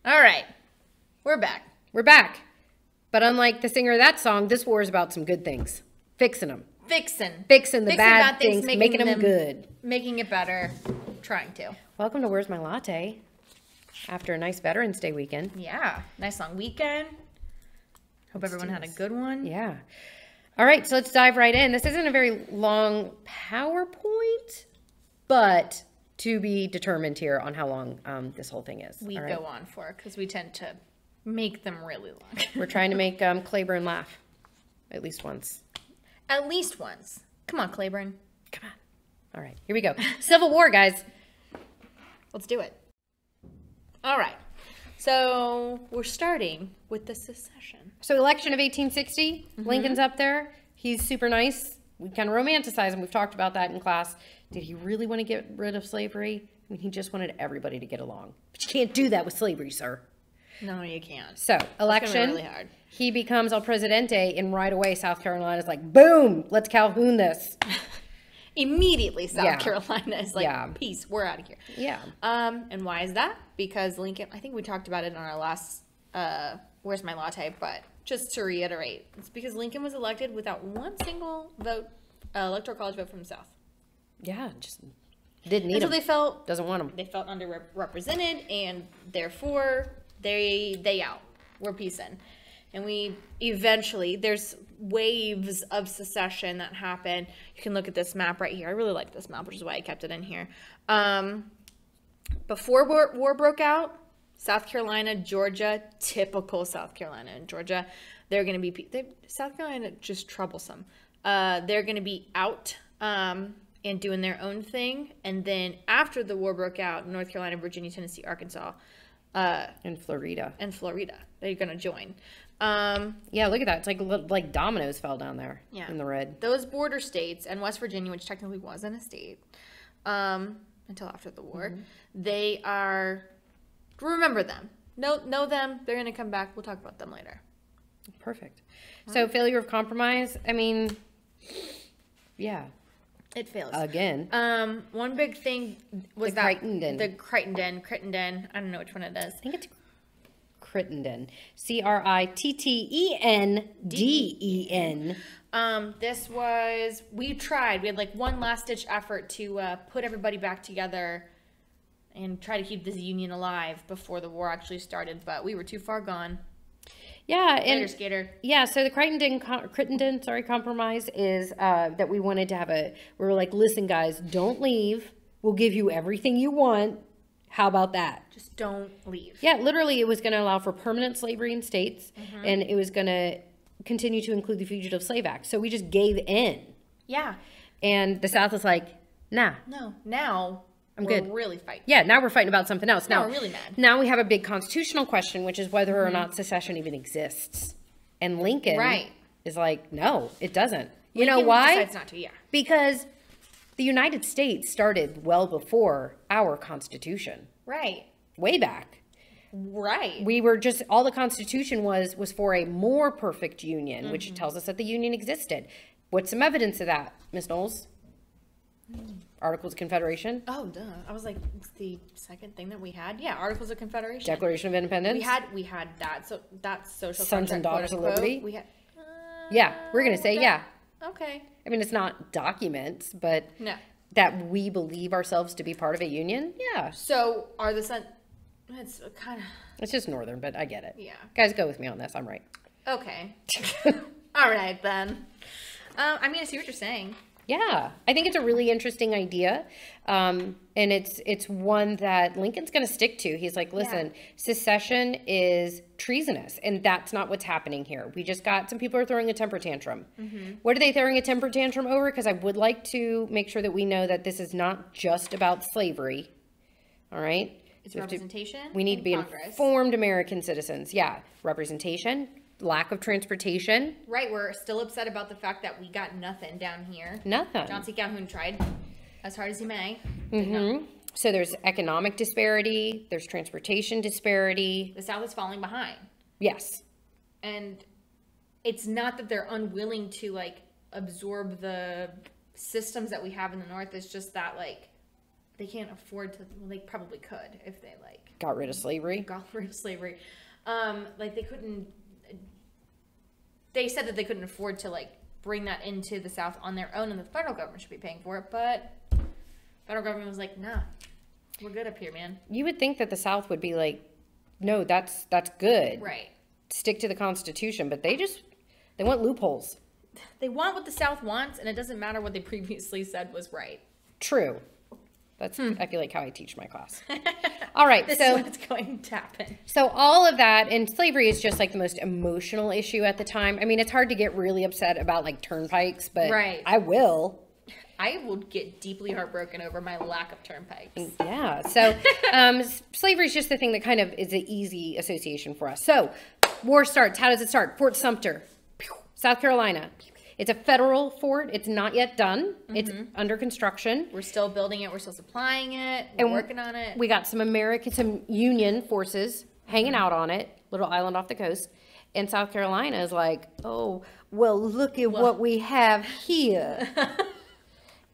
All right. We're back. We're back. But unlike the singer of that song, this war is about some good things. Fixing them. Fixing the bad things, making them good. Making it better. Trying to. Welcome to Where's My Latte? After a nice Veterans Day weekend. Yeah. Nice long weekend. Hope everyone had a good one. Yeah. All right, so let's dive right in. This isn't a very long PowerPoint, but to be determined here on how long this whole thing is. We go on for, because we tend to make them really long. We're trying to make Claiborne laugh at least once. At least once. Come on, Claiborne. Come on. All right, here we go. Civil War, guys. Let's do it. All right. So we're starting with the secession. So election of 1860, Lincoln's up there. He's super nice. We kind of romanticize him. We've talked about that in class. Did he really want to get rid of slavery? I mean, he just wanted everybody to get along. But you can't do that with slavery, sir. No, you can't. So, election, really hard. He becomes El Presidente, and right away, South Carolina's like, boom, let's Calhoun this. Immediately, South Carolina is like, peace, we're out of here. Yeah. And why is that? Because Lincoln, I think we talked about it on our last, Where's My Latte, but just to reiterate, it's because Lincoln was elected without one single vote, electoral college vote from the South. Yeah, just didn't need him. So they felt, doesn't want him. They felt underrepresented, and therefore, they out. We're peacing. And we eventually, there's waves of secession that happen. You can look at this map right here. I really like this map, which is why I kept it in here. Before war broke out, South Carolina, Georgia, typical South Carolina and Georgia, they're going to be, South Carolina, just troublesome. They're going to be out and doing their own thing. And then after the war broke out, North Carolina, Virginia, Tennessee, Arkansas, and Florida. They're going to join. Yeah, look at that. It's like dominoes fell down there in the red. Those border states and West Virginia, which technically wasn't a state until after the war, they are, remember them. Know them. They're going to come back. We'll talk about them later. Perfect. So failure of compromise, I mean, yeah. It fails. Again. One big thing was the Crittenden. The Crittenden. I don't know which one it is. I think it's Crittenden. Crittenden. This was, we tried. We had like one last ditch effort to put everybody back together and try to keep this union alive before the war actually started, but we were too far gone. Yeah, Later, skater. Yeah, so the Crittenden compromise is that we wanted to have we were like, listen, guys, don't leave. We'll give you everything you want. How about that? Just don't leave. Yeah, literally, it was going to allow for permanent slavery in states, and it was going to continue to include the Fugitive Slave Act. So we just gave in. Yeah. And the South was like, nah. No, now I'm we're good. Really fighting. Yeah, now we're fighting about something else. Now we're really mad. Now we have a big constitutional question, which is whether or not secession even exists. And Lincoln is like, no, it doesn't. You know why? Decides not to, Because the United States started well before our Constitution. Right. Way back. Right. We were just, all the Constitution was for a more perfect union, which tells us that the Union existed. What's some evidence of that, Ms. Knowles? Articles of Confederation. Oh, duh. I was like, it's the second thing that we had. Yeah, Articles of Confederation. Declaration of Independence. We had that. So that's social Sons and Daughters of Liberty. We had. Yeah, we're gonna say yeah. Okay. I mean, it's not documents, but no. That we believe ourselves to be part of a union. Yeah. So are the It's kind of. It's just northern, but I get it. Yeah. Guys, go with me on this. I'm right. Okay. All right then. I mean, I see what you're saying. Yeah, I think it's a really interesting idea, and it's one that Lincoln's going to stick to. He's like, listen, secession is treasonous, and that's not what's happening here. We just got some people are throwing a temper tantrum. What are they throwing a temper tantrum over? Because I would like to make sure that we know that this is not just about slavery. All right? It's representation. We need to be informed American citizens. Yeah, representation. Lack of transportation. Right, we're still upset about the fact that we got nothing down here. Nothing. John C. Calhoun tried as hard as he may. So there's economic disparity. There's transportation disparity. The South is falling behind. Yes. And it's not that they're unwilling to, like, absorb the systems that we have in the North. It's just that, like, they can't afford to, well, they probably could if they like got rid of slavery. Like they couldn't, they said that they couldn't afford to like bring that into the South on their own and the federal government should be paying for it. But federal government was like, nah, we're good up here, man. You would think that the South would be like, no, that's good. Right. Stick to the Constitution, but they want loopholes. They want what the South wants, and it doesn't matter what they previously said was right. True. That's, I feel like, how I teach my class. All right. This so is what's going to happen. So all of that, and slavery is just like the most emotional issue at the time. I mean, it's hard to get really upset about like turnpikes, but right. I will. I would get deeply heartbroken over my lack of turnpikes. Yeah. So slavery is just the thing that kind of is an easy association for us. So war starts. How does it start? Fort Sumter, South Carolina. It's a federal fort. It's not yet done. Mm-hmm. It's under construction. We're still building it. We're still supplying it. We're working on it. We got some Union forces hanging out on it, little island off the coast. And South Carolina is like, oh, well, look at what we have here.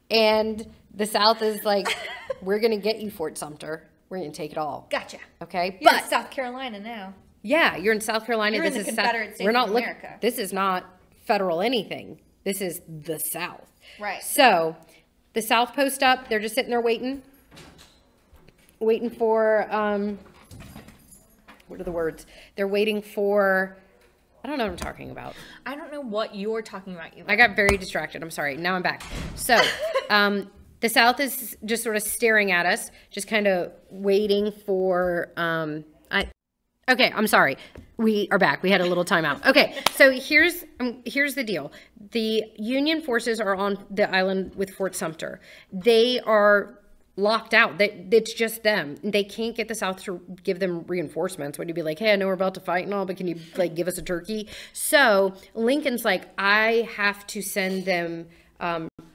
And the South is like, we're going to get you, Fort Sumter. We're going to take it all. Gotcha. Okay. You're in South Carolina now. Yeah, you're in South Carolina. You're in the Confederate States of America. This is not federal anything. This is the South. Right. So the South post up. They're just sitting there waiting for, what are the words? They're waiting for, I don't know what I'm talking about. I don't know what you're talking about. I got very distracted. I'm sorry. Now I'm back. So the South is just sort of staring at us, just kind of waiting for, okay, I'm sorry. We are back. We had a little timeout. Okay, so here's the deal. The Union forces are on the island with Fort Sumter. They are locked out. It's just them. They can't get the South to give them reinforcements. Would you be like, hey, I know we're about to fight and all, but can you like give us a turkey? So Lincoln's like, I have to send them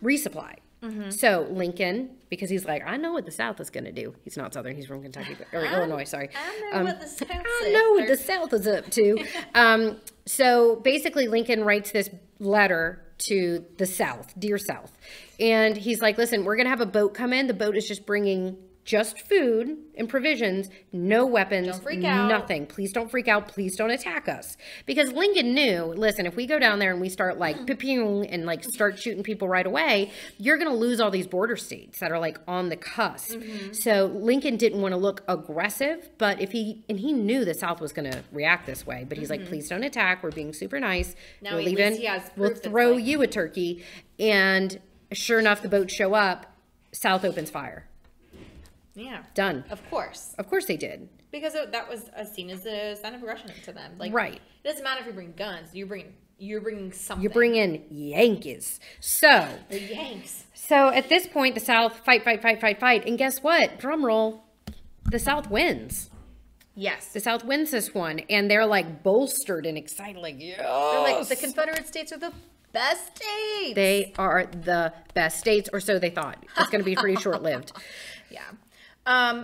resupply. Mm-hmm. So Lincoln, because he's like, I know what the South is going to do. He's not Southern. He's from Kentucky, or Illinois, sorry. I know what the South I know what the South is up to. So basically Lincoln writes this letter to the South, dear South. And he's like, listen, we're going to have a boat come in. The boat is just bringing just food and provisions, no weapons, don't freak out. Nothing. Please don't freak out. Please don't attack us. Because Lincoln knew, listen, if we go down there and we start like pew and like start shooting people right away, you're going to lose all these border states that are like on the cusp. Mm-hmm. So Lincoln didn't want to look aggressive, but he knew the South was going to react this way, but he's like, please don't attack. We're being super nice. Now we'll leave we'll throw you a turkey. And sure enough, the boats show up. South opens fire. Yeah. Done. Of course. Of course they did. Because that was seen as a sign of aggression to them. Like, right. It doesn't matter if you bring guns. You're bringing something. You bring in Yankees. So. The Yanks. So at this point, the South fight. And guess what? Drum roll. The South wins. Yes. The South wins this one. And they're like bolstered and excited. Like, yes. They're like, the Confederate States are the best states. They are the best states, or so they thought. It's going to be pretty short-lived. Yeah.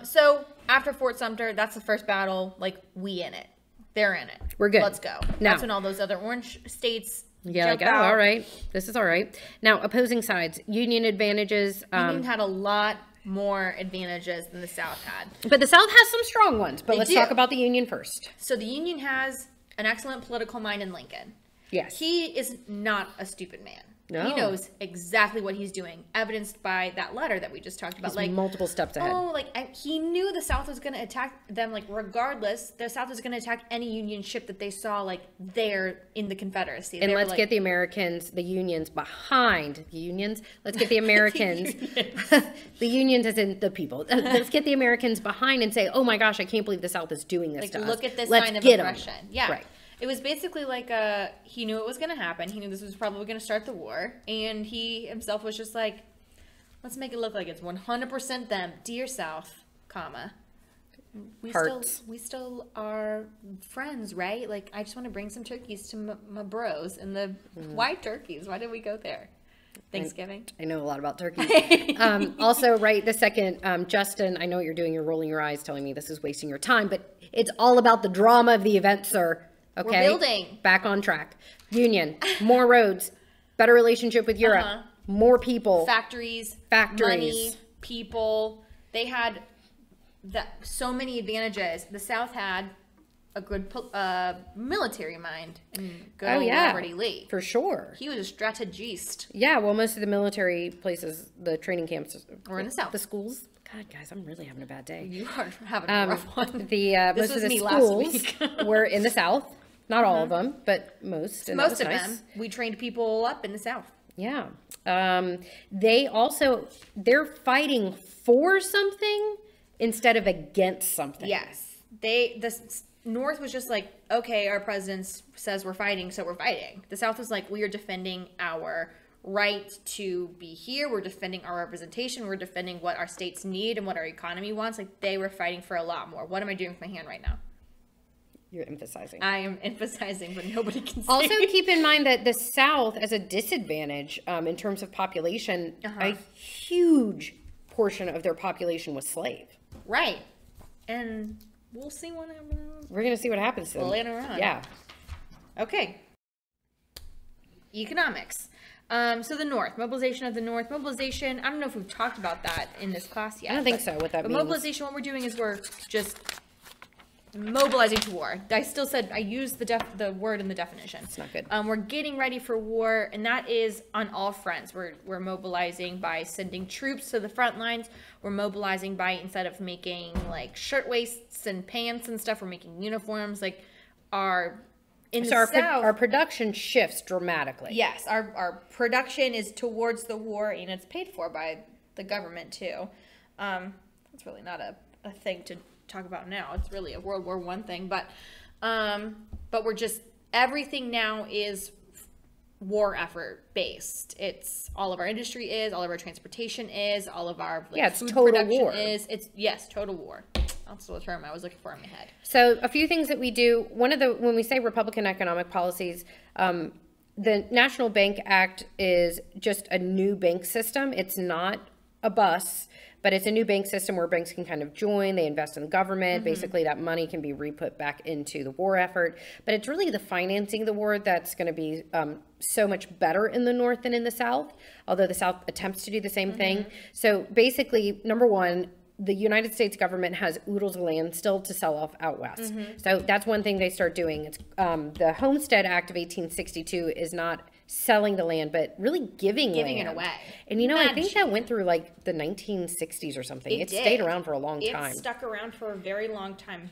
So after Fort Sumter, that's the first battle. Like, we in it. They're in it. We're good. Let's go. Now, that's when all those other orange states jump out. All right. This is all right. Now, opposing sides. Union advantages. Union had a lot more advantages than the South had. But the South has some strong ones. But let's talk about the Union first. So the Union has an excellent political mind in Lincoln. Yes. He is not a stupid man. No. He knows exactly what he's doing, evidenced by that letter that we just talked about. He's like multiple steps ahead. Oh, he knew the South was going to attack them. Like, regardless, the South was going to attack any Union ship that they saw like there in the Confederacy. And let's get the Americans, the Unions behind the Unions. Let's get the Americans, the Unions as in the people. Let's get the Americans behind and say, oh my gosh, I can't believe the South is doing this to us. Look at this Let's sign of get aggression. them. Yeah. Right. It was basically like he knew it was going to happen. He knew this was probably going to start the war. And he himself was just like, let's make it look like it's 100% them. Dear South, comma. We still are friends, right? Like, I just want to bring some turkeys to my bros. And why turkeys? Why did we go there? Thanksgiving. I know a lot about turkey. Also, right, the second, Justin, I know what you're doing. You're rolling your eyes telling me this is wasting your time. But it's all about the drama of the event, sir. Okay, we're building. Back on track. Union, more roads, better relationship with Europe, more people. Factories, money, people. they had so many advantages. The South had a good military mind, and good old Robert E. Lee. For sure. He was a strategist. Yeah, well, most of the military places, the training camps were in the South. The schools. God, guys, I'm really having a bad day. You are having a rough one. Most of the schools were in the South. Not all of them, but most. And most of them. We trained people up in the South. Yeah. They're fighting for something instead of against something. Yes. The North was just like, okay, our president says we're fighting, so we're fighting. The South was like, we are defending our right to be here. We're defending our representation. We're defending what our states need and what our economy wants. Like, they were fighting for a lot more. What am I doing with my hand right now? You're emphasizing. I am emphasizing, but nobody can see. Also, keep in mind that the South, as a disadvantage in terms of population, a huge portion of their population was slave. Right. And we'll see what happens. We're going to see what happens to them. Later on. Yeah. Okay. Economics. So the North, mobilization of the North. Mobilization, I don't know if we've talked about that in this class yet. I don't think so, what that means. Mobilization, what we're doing is we're just mobilizing to war. I still said, I used the word in the definition. It's not good. We're getting ready for war, and that is on all fronts. We're mobilizing by sending troops to the front lines. We're mobilizing by, instead of making like shirt waists and pants and stuff, we're making uniforms. Like our production shifts dramatically. Yes, our production is towards the war, and it's paid for by the government too. It's really not a thing to talk about now. It's really a World War I thing, but we're just, everything now is war effort based. It's all of our industry is, all of our transportation is, all of our it's food total production war. is. It's total war. That's the term I was looking for in my head. So a few things that we do. When we say Republican economic policies, the National Bank Act is just a new bank system. It's not a bus, but it's a new bank system where banks can kind of join. They invest in the government. Basically, that money can be re-put back into the war effort. But it's really the financing of the war that's going to be so much better in the North than in the South, although the South attempts to do the same thing. So basically, number one, the United States government has oodles of land still to sell off out west. So that's one thing they start doing. It's the Homestead Act of 1862 is not selling the land, but really giving it away. And I think that went through like the 1960s or something. It stayed around for a long time. It stuck around for a very long time.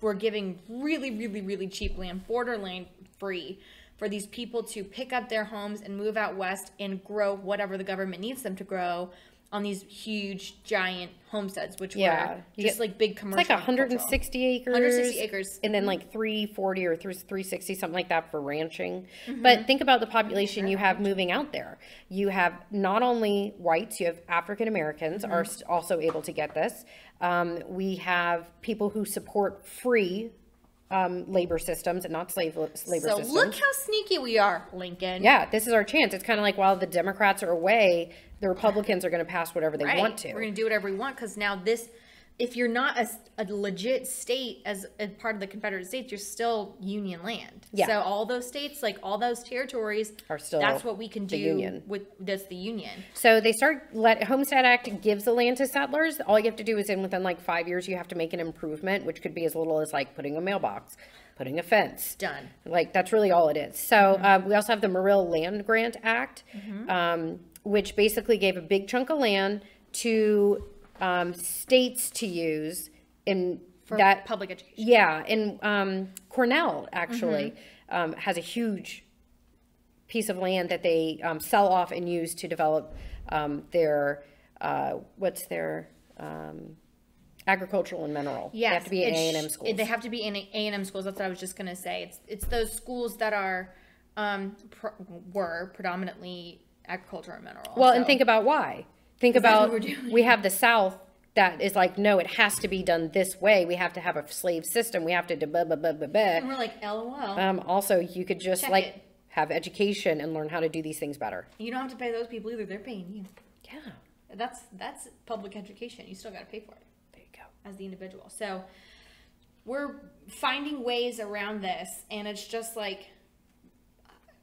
We're giving really, really, really cheap land, borderline free, for these people to pick up their homes and move out west and grow whatever the government needs them to grow on these huge, giant homesteads, which were just like big commercial. It's like 160 acres. 160 acres. And then like 340 or 360, something like that for ranching. But think about the population you have moving out there. You have not only whites, you have African Americans are also able to get this. We have people who support free labor systems and not slave labor systems. So look how sneaky we are, Lincoln. Yeah, this is our chance. It's kind of like while the Democrats are away, the Republicans are going to pass whatever they want to. We're going to do whatever we want, because now if you're not a legit state as a part of the Confederate States, you're still Union land. Yeah. So all those states, like all those territories, are still that's what we can do Union. That's the Union. So they Homestead Act gives the land to settlers. All you have to do is within like 5 years, you have to make an improvement, which could be as little as like putting a mailbox, putting a fence. Done. Like that's really all it is. So we also have the Morrill Land Grant Act, which basically gave a big chunk of land to states to use for that public education. Yeah, and Cornell actually has a huge piece of land that they sell off and use to develop their agricultural and mineral. Yes, they have to be in A&M schools. They have to be in A&M schools. That's what I was just going to say. It's those schools that are were predominantly agriculture and mineral. Well, and think about why. Think about we have the South that is like, no, it has to be done this way. We have to have a slave system. We have to And we're like, LOL. Also, you could just have education and learn how to do these things better. You don't have to pay those people either. They're paying you. Yeah. That's public education. You still got to pay for it. There you go. As the individual. So we're finding ways around this, and it's just like,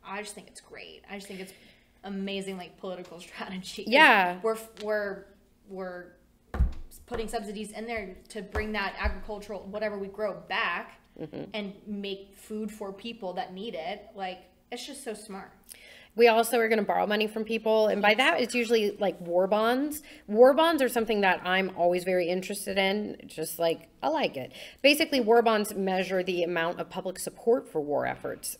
I just think it's great. I just think it's amazing, like, political strategy. Yeah. We're we're putting subsidies in there to bring that agricultural, whatever we grow back and make food for people that need it. Like, it's just so smart. We also are going to borrow money from people. And by that, it's usually like war bonds. War bonds are something that I'm always very interested in. Just like, I like it. Basically, war bonds measure the amount of public support for war efforts.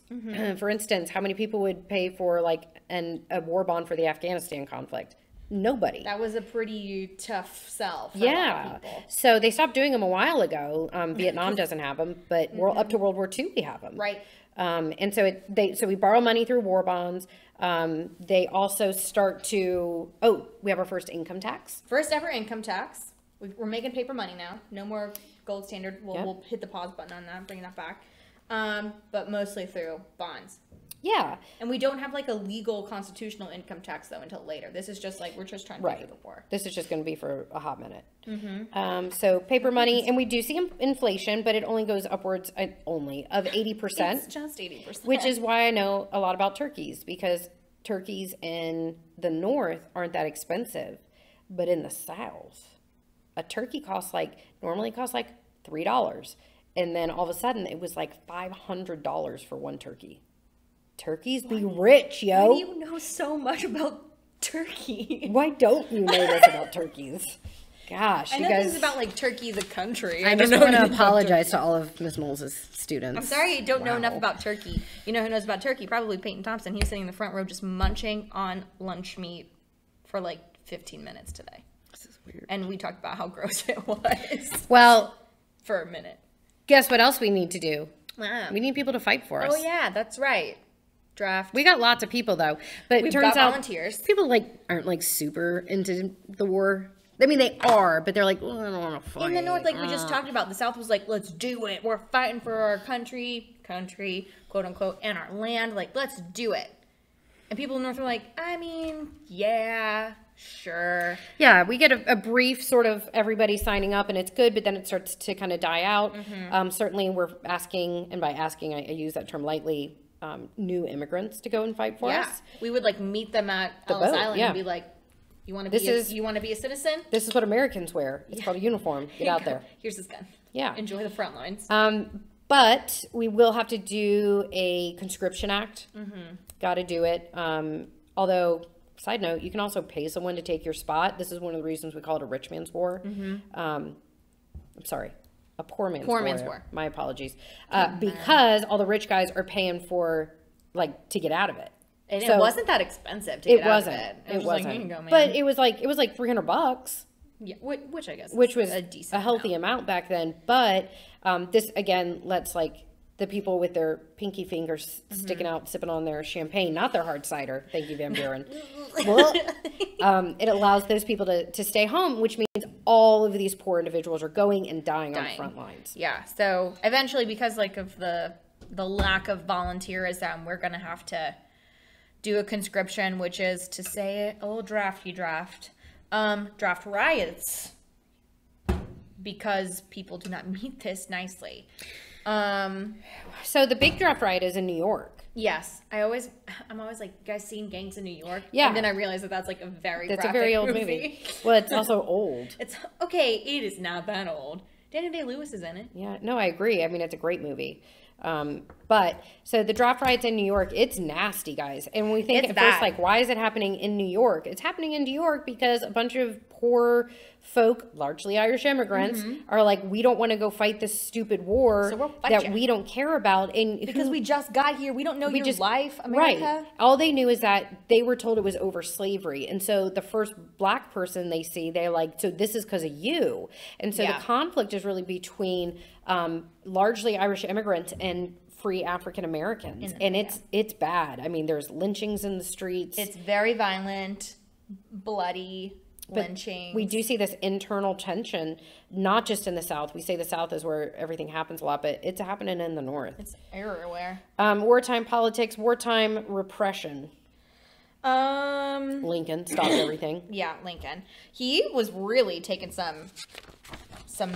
For instance, how many people would pay for like a war bond for the Afghanistan conflict? Nobody. That was a pretty tough sell for a lot of people. So they stopped doing them a while ago. Vietnam doesn't have them, but up to World War II, we have them. Right. And so we borrow money through war bonds. They also start to, we have our first income tax. First ever income tax. We're making paper money now. No more gold standard. We'll hit the pause button on that, bring that back. But mostly through bonds. Yeah. And we don't have like a legal constitutional income tax though until later. This is just like, we're just trying to pay for the war. This is just going to be for a hot minute. So paper money, and we do see inflation, but it only goes upwards of 80%. It's just 80%. Which is why I know a lot about turkeys, because turkeys in the north aren't that expensive, but in the south, a turkey normally costs like $3, and then all of a sudden it was like $500 for one turkey. Turkeys be rich, yo. Why do you know so much about turkey? Why don't you know this about turkeys? Gosh, I know you guys. things about like Turkey, the country. I just want to apologize to all of Miss Knowles' students. I'm sorry you don't know enough about turkey. You know who knows about turkey? Probably Peyton Thompson. He was sitting in the front row just munching on lunch meat for like 15 minutes today. This is weird. And we talked about how gross it was. Well, for a minute. Guess what else we need to do? Wow. We need people to fight for us. Oh yeah, that's right. Draft. We got lots of people though, but We've turns got out volunteers. People aren't super into the war. I mean, they are, but they're like, I don't want to fight. In the north, like we just talked about, the south was like, let's do it. We're fighting for our country, quote unquote, and our land. Like, let's do it. And people in the north are like, I mean, yeah, sure. Yeah, we get a brief sort of everybody signing up, and it's good, but then it starts to kind of die out. Certainly, we're asking, and by asking, I use that term lightly, new immigrants to go and fight for us. We would like meet them at Ellis Island and be like, you want to be a citizen? This is what Americans wear. It's called a uniform. Get out there. Here's this gun. Yeah. Enjoy the front lines. But we will have to do a conscription act. Got to do it. Although, side note, you can also pay someone to take your spot. This is one of the reasons we call it a rich man's war. I'm sorry. A poor man's war. My apologies. Because all the rich guys are paying for, to get out of it. And it wasn't that expensive to get out of it. It wasn't. Like, here you go, man. But it was like $300. Yeah, which I guess which was a healthy amount back then. But this again lets the people with their pinky fingers sticking out, sipping on their champagne, not their hard cider. Thank you, Van Buren. It allows those people to stay home, which means all of these poor individuals are going and dying on the front lines. Yeah. So eventually, because of the lack of volunteerism, we're gonna have to do a conscription, which is to say it, drafty draft riots, because people do not meet this nicely. So the big draft riot is in New York. Yes, I'm always like, you guys seen Gangs in New York? Yeah. And then I realized that's a very a very old movie. Well, it's also old. It's okay. It is not that old. Daniel Day-Lewis is in it. Yeah, no, I agree. I mean, it's a great movie. But so the draft riots in New York, it's nasty, guys. And when we think at first, why is it happening in New York? It's happening in New York because a bunch of poor folk, largely Irish immigrants, are like, we don't want to go fight this stupid war that we don't care about. And because we just got here, we don't know your life, America. Right. All they knew is that they were told it was over slavery. And so the first black person they see, they're like, so this is because of you. And so the conflict is really between largely Irish immigrants and free African Americans. And it's bad. I mean, there's lynchings in the streets. It's very violent, bloody. Lynching. We do see this internal tension, not just in the South. We say the South is where everything happens a lot, but it's happening in the North. It's everywhere. Wartime politics, wartime repression. Lincoln stopped everything. Yeah, Lincoln. He was really taking some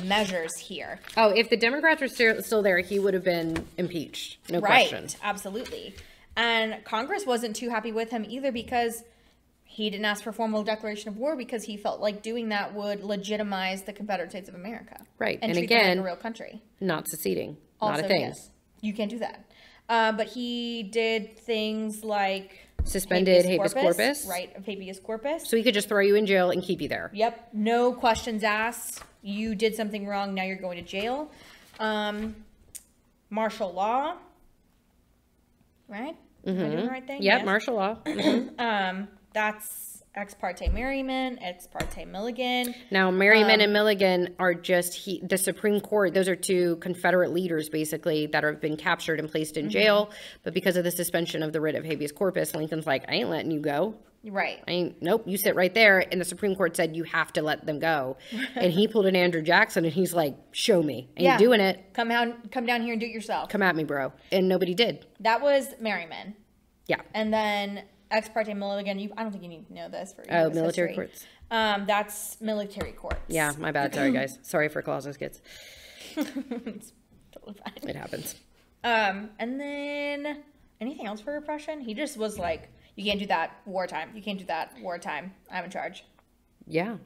measures here. Oh, if the Democrats were still there, he would have been impeached. No question. Right, absolutely. And Congress wasn't too happy with him either because he didn't ask for a formal declaration of war because he felt like doing that would legitimize the Confederate States of America. Right. And And treat them again, like a real country. not seceding. Also, not a thing. yes, you can't do that. But he did things like Suspended habeas corpus. right, of habeas corpus. So he could just throw you in jail and keep you there. Yep, no questions asked. You did something wrong, now you're going to jail. Martial law, right? Am I doing the right thing? Yep, Yes. martial law. That's ex parte Merriman, ex parte Milligan. Now, Merriman and Milligan are just the Supreme Court. Those are two Confederate leaders, basically, that have been captured and placed in jail. But because of the suspension of the writ of habeas corpus, Lincoln's like, I ain't letting you go. Right. Nope, you sit right there. And the Supreme Court said you have to let them go. And he pulled an Andrew Jackson and he's like, show me. Ain't doing it. Come down here and do it yourself. Come at me, bro. And nobody did. That was Merriman. Yeah. And then ex parte Milligan, I don't think you need to know this for military history. courts. That's military courts. Yeah, my bad. Sorry, guys. Sorry for Collazo kids. It's totally fine. It happens. And then anything else for repression? He just was like, you can't do that, wartime. You can't do that, wartime. I'm in charge. Yeah.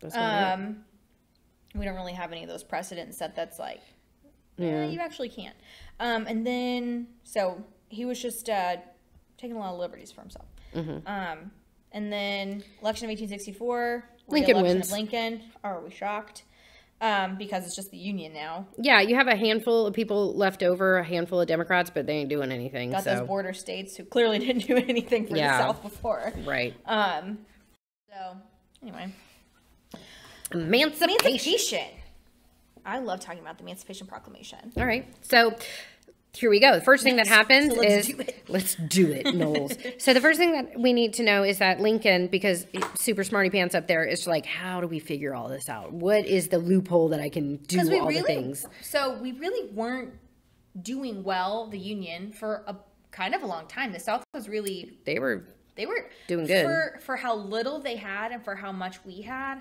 That's what We don't really have any of those precedents that's like, Yeah. you actually can't. And then, so he was just taking a lot of liberties for himself. And then election of 1864, Lincoln re-election wins. of Lincoln. Are we shocked? Because it's just the Union now. Yeah, you have a handful of people left over, a handful of Democrats, but they ain't doing anything. Got those border states who clearly didn't do anything for the South before. Right. So, anyway. Emancipation. I love talking about the Emancipation Proclamation. All right. So here we go. The first thing that happens So let's is do it. let's do it, Knowles. So the first thing that we need to know is that Lincoln, because super smarty pants up there, is like, how do we figure all this out? What is the loophole that I can do all the things? So we really weren't doing well, the Union, for a kind of a long time. The South was really They were doing good good. for how little they had and for how much we had.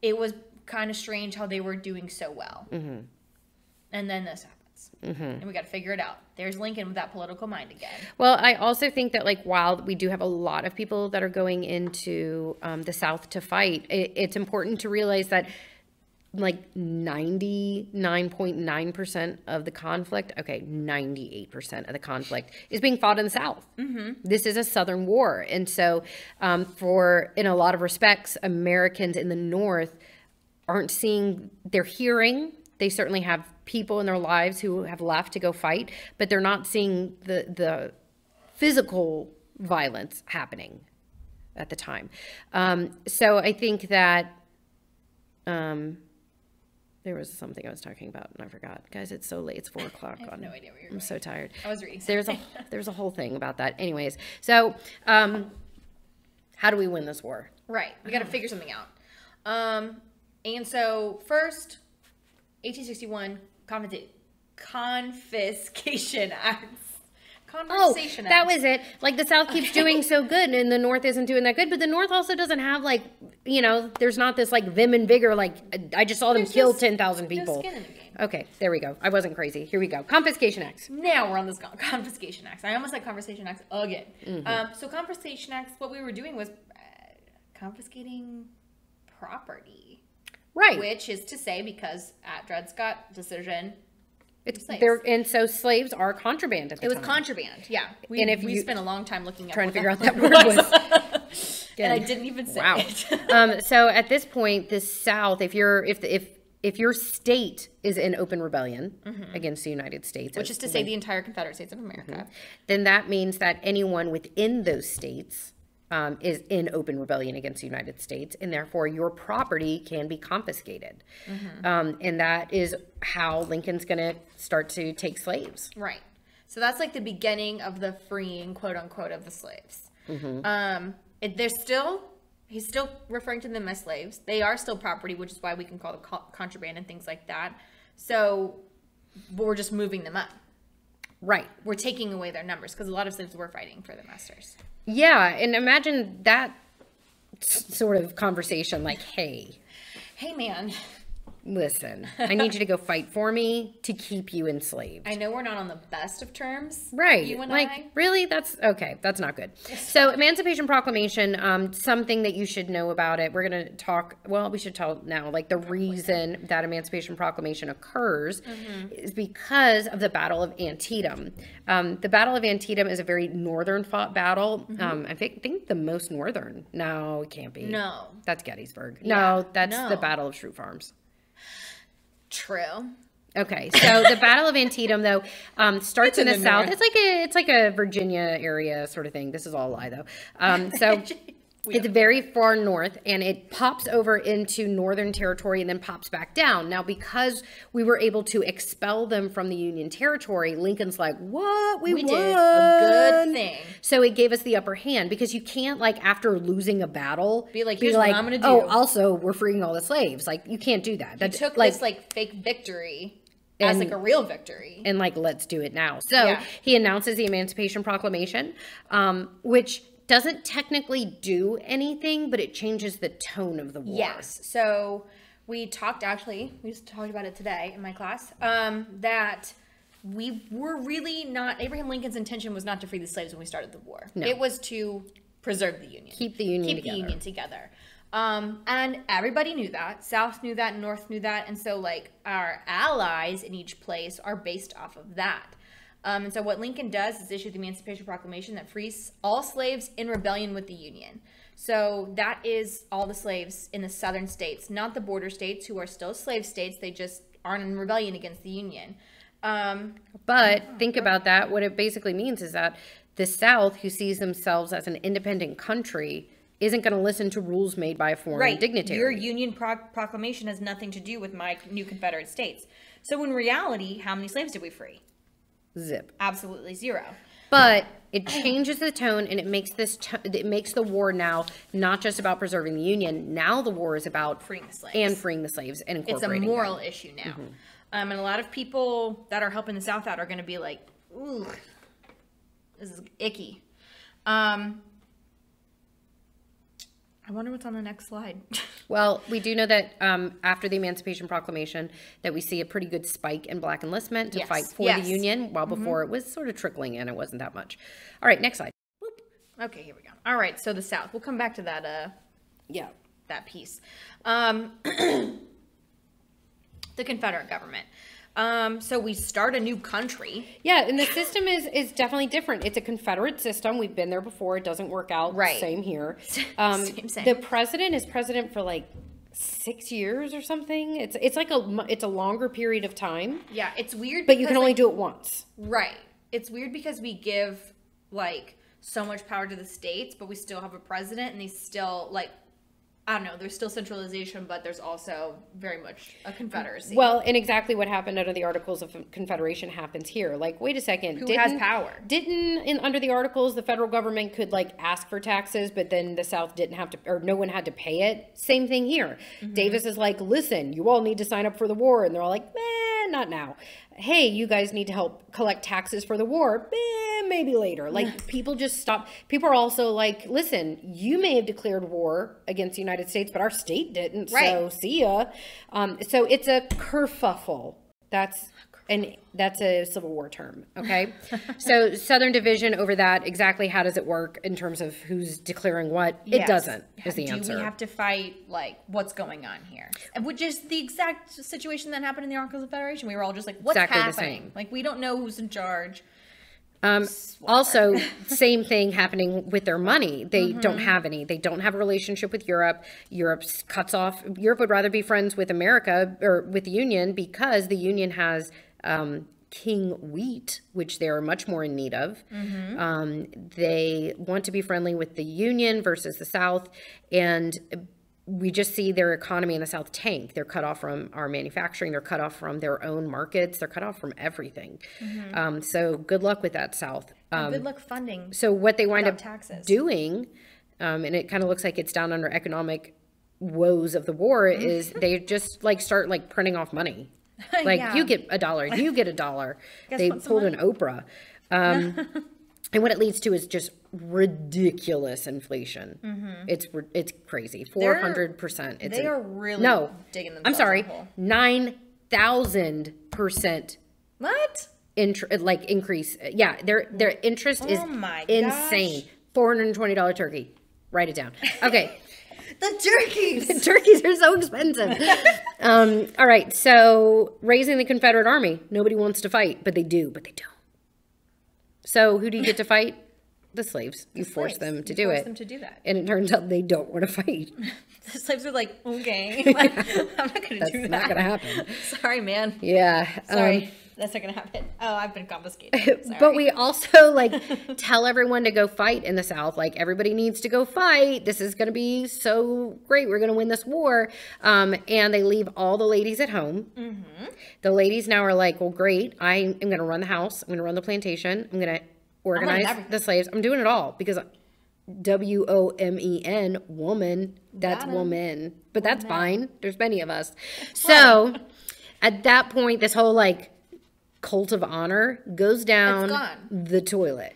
It was kind of strange how they were doing so well. And then this happens. And we got to figure it out. There's Lincoln with that political mind again. Well, I also think that, like, while we do have a lot of people that are going into the South to fight, it's important to realize that, like, 99.9% of the conflict, 98% of the conflict is being fought in the South. This is a Southern war. And so in a lot of respects, Americans in the North aren't seeing, they're hearing, they certainly have people in their lives who have left to go fight, but they're not seeing the physical violence happening at the time. So I think that there was something I was talking about and I forgot. Guys, it's so late. It's 4 o'clock. I have no idea where you're I'm going. so tired. I was reading There's a whole thing about that. Anyways, so how do we win this war? Right. We got to figure something out. And so first, 1861 Confiscation Acts. Conversation that Acts. was it. Like, the South keeps doing so good and the North isn't doing that good, but the North also doesn't have, like, there's not this, like, vim and vigor, like, I just saw them kill 10,000 people. No skin in the game. Okay, there we go. I wasn't crazy. Here we go. Confiscation Acts. Now we're on this Confiscation Acts. I almost said Conversation Acts again. So Confiscation Acts, what we were doing was confiscating property. Right. Which is to say, because at Dred Scott decision, and so slaves are contraband at the time. It was contraband, yeah. We spent a long time looking up trying to figure out that that word was. And I didn't even say it. So at this point, the South, if your state is in open rebellion against the United States, which is to say the entire Confederate States of America, then that means that anyone within those states is in open rebellion against the United States, and therefore your property can be confiscated. And that is how Lincoln's going to start to take slaves. Right. So that's like the beginning of the freeing, quote unquote, of the slaves. He's still referring to them as slaves. They are still property, which is why we can call them contraband and things like that. So we're just moving them up. Right. We're taking away their numbers because a lot of slaves were fighting for their masters. Yeah, and imagine that sort of conversation, like, hey, man, listen, I need you to go fight for me to keep you enslaved. I know we're not on the best of terms. Right. You and like, I. really? That's okay. That's not good. So Emancipation Proclamation, something that you should know about it. We're going to talk, well, we should tell now, like the reason that Emancipation Proclamation occurs is because of the Battle of Antietam. The Battle of Antietam is a very northern fought battle. I think the most northern. No, it can't be. No. That's Gettysburg. Yeah, No, that's the Battle of Shrewd Farms. True. Okay, so the Battle of Antietam, though, starts in the South. north. It's like a Virginia area sort of thing. This is all a lie, though. So it's very far north, and it pops over into Northern Territory and then pops back down. Now, because we were able to expel them from the Union Territory, Lincoln's like, what? We won. did a good thing. So it gave us the upper hand, because you can't, like, after losing a battle, Be like, here's what I'm gonna do. Oh, also, we're freeing all the slaves. Like, you can't do that. He took this, like, fake victory as, like, a real victory. And, like, let's do it now. So he announces the Emancipation Proclamation, which doesn't technically do anything, but it changes the tone of the war. Yes. So we just talked about it today in my class, that we were really not, Abraham Lincoln's intention was not to free the slaves when we started the war. No. It was to preserve the Union. Keep the Union together. And everybody knew that. South knew that, North knew that. And so, like, our allies in each place are based off of that. And so what Lincoln does is issue the Emancipation Proclamation that frees all slaves in rebellion with the Union. So that is all the slaves in the southern states, not the border states who are still slave states. They just aren't in rebellion against the Union. But think about that. What it basically means is that the South, who sees themselves as an independent country, isn't going to listen to rules made by a foreign dignitary. Your Union Proclamation has nothing to do with my new Confederate states. So in reality, how many slaves did we free? Zip. Absolutely zero. But it changes the tone, and it makes it makes the war now not just about preserving the Union. Now the war is about freeing the slaves and incorporating. It's a moral issue now. And a lot of people that are helping the South out are going to be like, ooh, this is icky. I wonder what's on the next slide. Well, we do know that after the Emancipation Proclamation that we see a pretty good spike in black enlistment to fight for the Union, while before it was sort of trickling in. It wasn't that much. All right, next slide. Boop. Okay, here we go. All right, so the South. We'll come back to that that piece. The Confederate government. So we start a new country. Yeah, and the system is definitely different. It's a Confederate system. We've been there before. It doesn't work out. Right. Same here. Same. The president is president for like 6 years or something. It's like a longer period of time. Yeah, it's weird. But you can only do it once. Right. It's weird because we give like so much power to the states, but we still have a president, and they still like. I don't know, there's still centralization, but there's also very much a confederacy. Well, and exactly what happened under the Articles of Confederation happens here. Like, wait a second. Who has power? Under the Articles, the federal government could, like, ask for taxes, but then the South didn't have to, or no one had to pay it? Same thing here. Davis is like, listen, you all need to sign up for the war. And they're all like, not now. Hey, you guys need to help collect taxes for the war. Maybe later. Like, people just stop. People are also like, listen, you may have declared war against the United States, but our state didn't. Right. So see ya. So it's a kerfuffle. That's a Civil War term. Okay. So Southern Division over that. Exactly how does it work in terms of who's declaring what? Yes. It doesn't is the answer. Do we have to fight, like, what's going on here? Which is the exact situation that happened in the Articles of Federation. We were all just like, what's happening? The same. Like, we don't know who's in charge. Also, same thing happening with their money. They don't have any. They don't have a relationship with Europe. Europe cuts off. Europe would rather be friends with America or with the Union because the Union has king wheat, which they're much more in need of. They want to be friendly with the Union versus the South, and we just see their economy in the South tank. They're cut off from our manufacturing. They're cut off from their own markets. They're cut off from everything. So good luck with that, South. Good luck funding. So what they wind up doing, and it kind of looks like it's down under economic woes of the war, is they just like start like printing off money. Like you get $1, you get $1. They pulled an Oprah. And what it leads to is just ridiculous inflation. It's crazy. 400%. They are really digging themselves. I'm sorry, 9,000%. What? Increase. Yeah, their interest is insane. $420 turkey. Write it down. Okay. The turkeys. The turkeys are so expensive. All right. So raising the Confederate Army. Nobody wants to fight, but they do, but they don't. So who do you get to fight? The slaves. You force them to do it. Force them to do that. And it turns out they don't want to fight. The slaves are like, okay, like, I'm not going to do that. That's not going to happen. Sorry, man. Yeah. Sorry. That's not going to happen. Oh, I've been confiscated. Sorry. But we also tell everyone to go fight in the South. Like, everybody needs to go fight. This is going to be so great. We're going to win this war. And they leave all the ladies at home. The ladies now are like, well, great. I am going to run the house. I'm going to run the plantation. I'm going to organize the slaves. I'm doing it all because WOMEN, woman, that's woman. But that's fine. There's many of us. So at that point, this whole cult of honor goes down the toilet.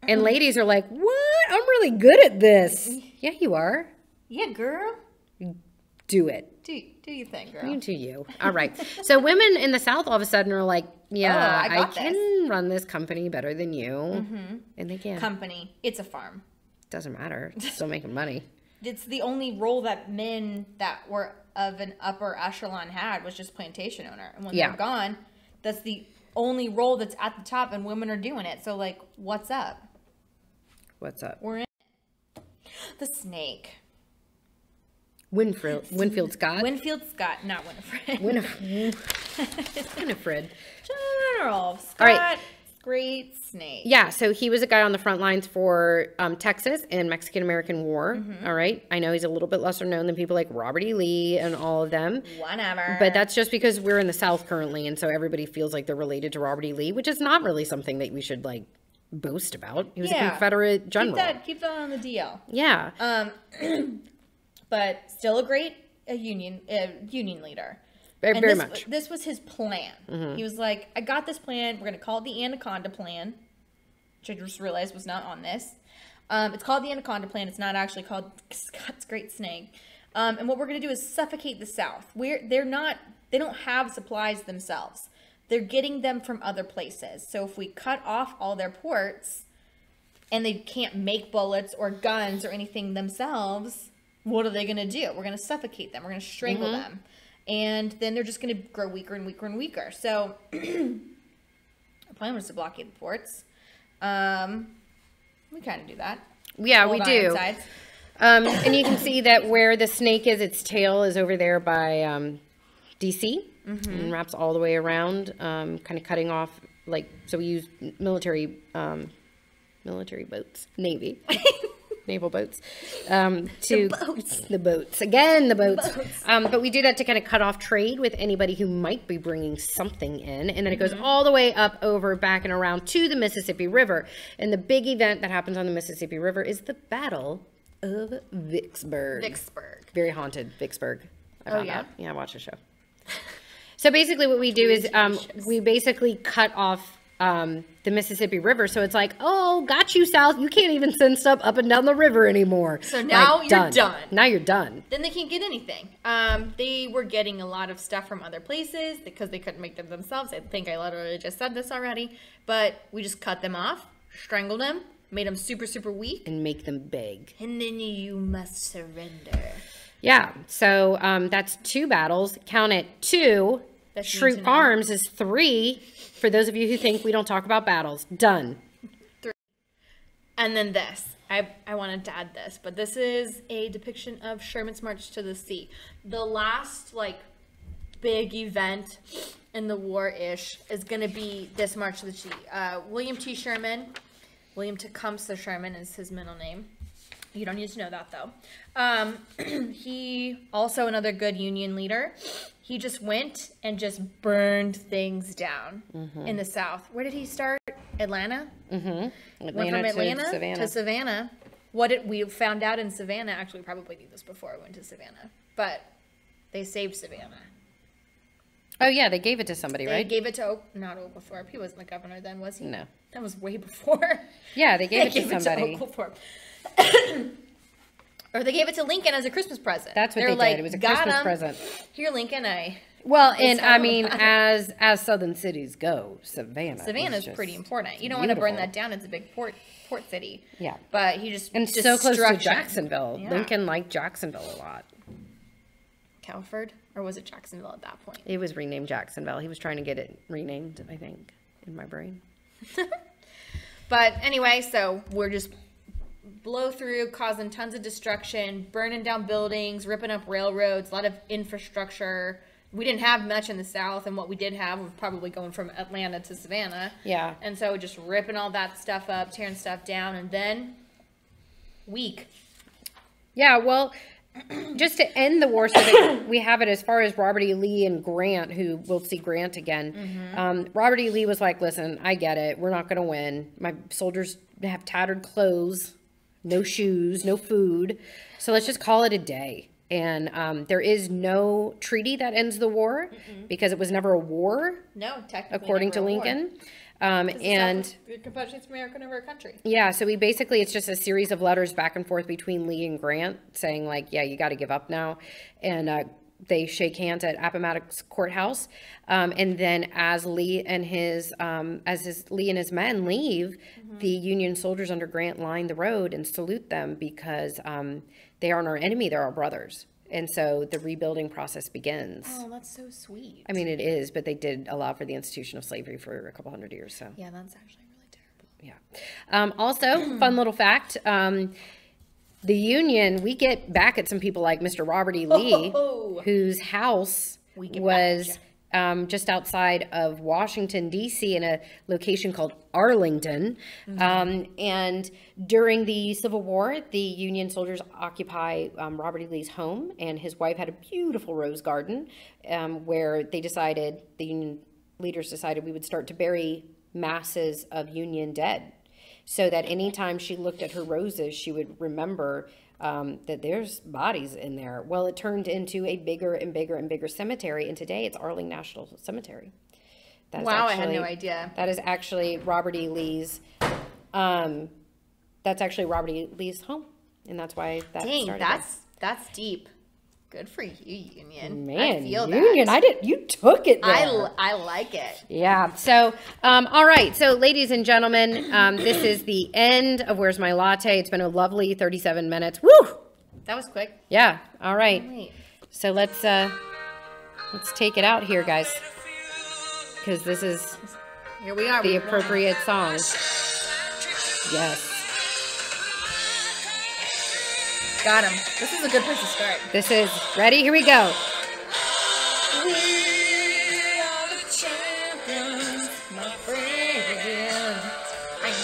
And ladies are like, what? I'm really good at this. Yeah, you are. Yeah, girl. Do it. Do you think, girl? You do you. All right. So women in the South all of a sudden are like, yeah, I can run this company better than you. And they can. Company. It's a farm. Doesn't matter. It's still making money. It's the only role that men that were of an upper echelon had was just plantation owner. And when they're gone, that's the only role that's at the top, and women are doing it. So, what's up? What's up? We're in the snake. Winfield Scott. Winfield Scott, not Winifred. Winifred. General Scott. All right. Great snake. Yeah, so he was a guy on the front lines for Texas and Mexican-American War. All right. I know he's a little bit lesser known than people like Robert E. Lee and all of them. Whatever. But that's just because we're in the South currently, and so everybody feels like they're related to Robert E. Lee, which is not really something that we should boast about. He was a Confederate general. Keep that on the DL. Yeah. But still a great union leader. Very much. This was his plan. He was like, I got this plan. We're going to call it the Anaconda Plan, which I just realized was not on this. It's called the Anaconda Plan. It's not actually called Scott's Great Snake. And what we're going to do is suffocate the South. They don't have supplies themselves. They're getting them from other places. So if we cut off all their ports and they can't make bullets or guns or anything themselves, what are they going to do? We're going to suffocate them. We're going to strangle them. And then they're just going to grow weaker and weaker and weaker. So our plan was to blockade the ports. We kind of do that. Yeah, we do. And you can see that where the snake is, its tail is over there by D.C. And wraps all the way around, kind of cutting off, so we use military boats, Navy. Naval boats, the boats. But we do that to kind of cut off trade with anybody who might be bringing something in. And then it goes all the way up over, back and around to the Mississippi River. And the big event that happens on the Mississippi River is the Battle of Vicksburg. Very haunted, Vicksburg. Yeah, I watched the show. So basically what we do is we basically cut off the Mississippi River. So it's like, oh, got you, South. You can't even send stuff up and down the river anymore. So now you're done. Now you're done. Then they can't get anything. They were getting a lot of stuff from other places because they couldn't make them themselves. I think I literally just said this already. But we just cut them off, strangled them, made them super, super weak. And make them beg. And then you must surrender. Yeah. So that's 2 battles. Count it 2. Shroot Farms is 3. For those of you who think we don't talk about battles. Done. 3. And then this. I wanted to add this, but this is a depiction of Sherman's March to the Sea. The last, big event in the war-ish is going to be this March to the Sea. William T. Sherman, William Tecumseh Sherman is his middle name. You don't need to know that, though. He, also another good Union leader, he just went and just burned things down in the South. Where did he start? Atlanta? Went from Atlanta to Savannah. What we found out in Savannah, actually we probably knew this before I went to Savannah, but they saved Savannah. Oh, yeah, they gave it to somebody, They right? gave it to, not Oglethorpe. He wasn't the governor then, was he? No. That was way before. Yeah, they gave it to somebody. Oglethorpe. Or they gave it to Lincoln as a Christmas present. That's what They're they like, did. It was a "Got Christmas 'em. present. Here, Lincoln, Well, and I tell mean, them as southern cities go, Savannah's just pretty important. You don't want to burn beautiful. that down. It's a big port city. Yeah. But he just And so close to destruction. Jacksonville. Yeah. Lincoln liked Jacksonville a lot. Cowford? Or was it Jacksonville at that point? It was renamed Jacksonville. He was trying to get it renamed, I think, in my brain. But anyway, so we're just blow through, causing tons of destruction, burning down buildings, ripping up railroads, a lot of infrastructure. We didn't have much in the South, and what we did have was probably going from Atlanta to Savannah. Yeah. And so just ripping all that stuff up, tearing stuff down, and then weak. Yeah, well, just to end the war so that we have it as far as Robert E. Lee and Grant, who we'll see Grant again. Robert E. Lee was like, listen, I get it. We're not going to win. My soldiers have tattered clothes, no shoes, no food. So let's just call it a day. And there is no treaty that ends the war because it was never a war. No, technically. According to Lincoln. And the Confederate States of America never a country. yeah, so we basically, it's just a series of letters back and forth between Lee and Grant saying like, yeah, you got to give up now. And they shake hands at Appomattox Courthouse. And then as Lee and his men leave, the Union soldiers under Grant line the road and salute them because they aren't our enemy, they're our brothers. And so the rebuilding process begins. Oh, that's so sweet. I mean, it is, but they did allow for the institution of slavery for a couple hundred years. So Yeah, that's actually really terrible. yeah. Also, fun little fact. The Union, we get back at some people like Mr. Robert E. Lee, whose house was just outside of Washington, D.C. in a location called Arlington. And during the Civil War, the Union soldiers occupy Robert E. Lee's home, and his wife had a beautiful rose garden where they decided, the Union leaders decided we would start to bury masses of Union dead so that anytime she looked at her roses, she would remember that there's bodies in there. Well, it turned into a bigger and bigger and bigger cemetery, and today it's Arlington National Cemetery. Wow, I had no idea. That is actually Robert E. Lee's. That's actually Robert E. Lee's home, and that's why that started. Dang, that's deep. Good for you, Union. Man, I feel Union, that. you took it there. I like it. Yeah. So, all right. So, ladies and gentlemen, this is the end of Where's My Latte. It's been a lovely 37 minutes. Woo! That was quick. Yeah. All right. Wait. So let's take it out here, guys, because this is Here we are. the appropriate song. Yes. Got him. This is a good place to start. This is ready. Here we go. We are the champions, my friend.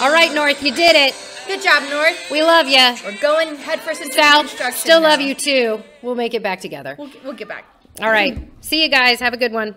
All right, North, you did it. Good job, North. We love you. We're going headfirst into South, construction. still now. love you too. We'll make it back together. We'll get back. All right. See you guys. Have a good one.